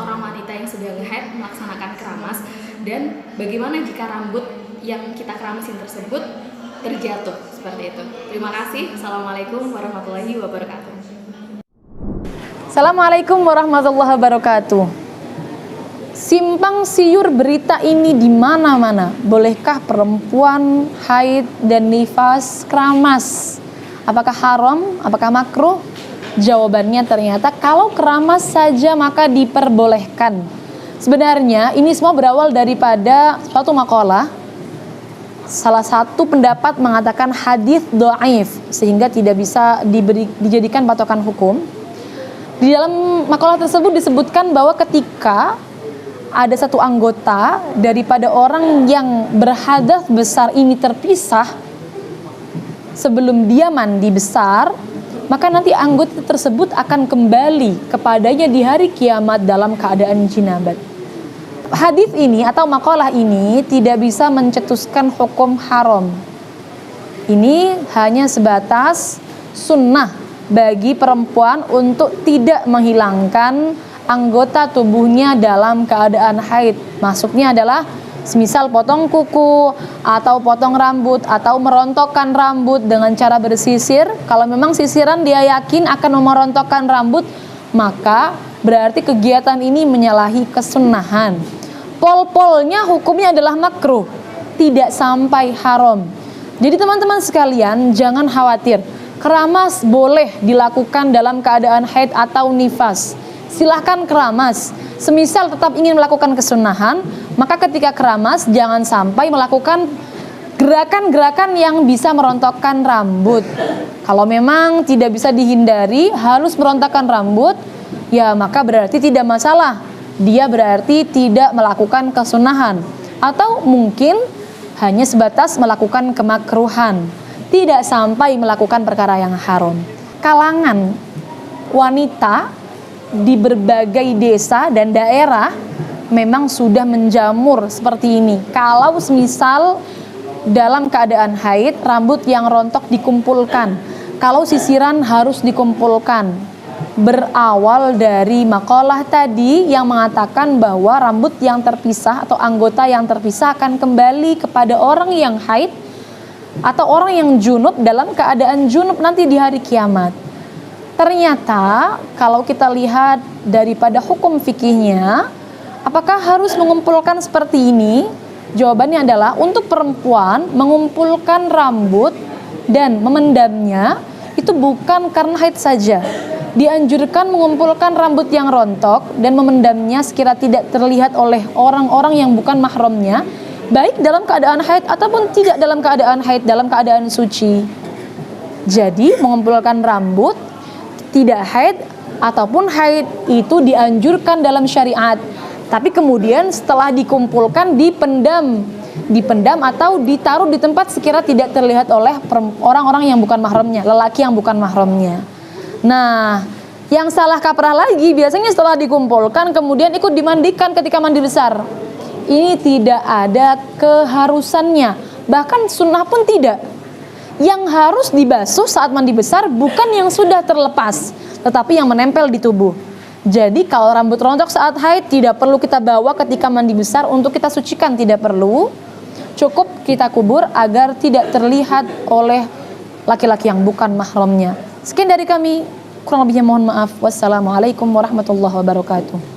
seorang wanita yang sudah nge-haid melaksanakan keramas, dan bagaimana jika rambut yang kita keramasin tersebut terjatuh seperti itu. Terima kasih. Assalamualaikum warahmatullahi wabarakatuh. Assalamualaikum warahmatullahi wabarakatuh. Simpang siur berita ini di mana-mana. Bolehkah perempuan haid dan nifas keramas? Apakah haram? Apakah makruh? Jawabannya ternyata kalau keramas saja maka diperbolehkan. Sebenarnya ini semua berawal daripada suatu makalah. Salah satu pendapat mengatakan hadis dhaif sehingga tidak bisa dijadikan patokan hukum. Di dalam makalah tersebut disebutkan bahwa ketika ada satu anggota daripada orang yang berhadas besar ini terpisah sebelum dia mandi besar, maka nanti anggota tersebut akan kembali kepadanya di hari kiamat dalam keadaan jinabat. Hadis ini atau makalah ini tidak bisa mencetuskan hukum haram. Ini hanya sebatas sunnah bagi perempuan untuk tidak menghilangkan anggota tubuhnya dalam keadaan haid. Maksudnya adalah semisal potong kuku atau potong rambut atau merontokkan rambut dengan cara bersisir. Kalau memang sisiran dia yakin akan merontokkan rambut, maka berarti kegiatan ini menyalahi kesunahan. Pol-polnya hukumnya adalah makruh, tidak sampai haram. Jadi teman-teman sekalian jangan khawatir. Keramas boleh dilakukan dalam keadaan haid atau nifas. Silahkan keramas. Semisal tetap ingin melakukan kesunahan, maka ketika keramas jangan sampai melakukan gerakan-gerakan yang bisa merontokkan rambut. Kalau memang tidak bisa dihindari harus merontokkan rambut, ya maka berarti tidak masalah. Dia berarti tidak melakukan kesunahan. Atau mungkin hanya sebatas melakukan kemakruhan, tidak sampai melakukan perkara yang haram. Kalangan wanita di berbagai desa dan daerah memang sudah menjamur seperti ini. Kalau semisal dalam keadaan haid, rambut yang rontok dikumpulkan. Kalau sisiran harus dikumpulkan. Berawal dari makalah tadi yang mengatakan bahwa rambut yang terpisah atau anggota yang terpisah akan kembali kepada orang yang haid atau orang yang junub dalam keadaan junub nanti di hari kiamat. Ternyata kalau kita lihat daripada hukum fikihnya, apakah harus mengumpulkan seperti ini? Jawabannya adalah untuk perempuan mengumpulkan rambut dan memendamnya itu bukan karena haid saja. Dianjurkan mengumpulkan rambut yang rontok dan memendamnya sekira tidak terlihat oleh orang-orang yang bukan mahramnya, baik dalam keadaan haid ataupun tidak dalam keadaan haid, dalam keadaan suci. Jadi mengumpulkan rambut tidak haid ataupun haid itu dianjurkan dalam syariat. Tapi kemudian setelah dikumpulkan dipendam atau ditaruh di tempat sekira tidak terlihat oleh orang-orang yang bukan mahramnya, lelaki yang bukan mahramnya. Nah, yang salah kaprah lagi biasanya setelah dikumpulkan kemudian ikut dimandikan ketika mandi besar. Ini tidak ada keharusannya, bahkan sunnah pun tidak. Yang harus dibasuh saat mandi besar bukan yang sudah terlepas, tetapi yang menempel di tubuh. Jadi kalau rambut rontok saat haid tidak perlu kita bawa ketika mandi besar untuk kita sucikan, tidak perlu. Cukup kita kubur agar tidak terlihat oleh laki-laki yang bukan mahramnya. Sekian dari kami, kurang lebihnya mohon maaf. Wassalamualaikum warahmatullahi wabarakatuh.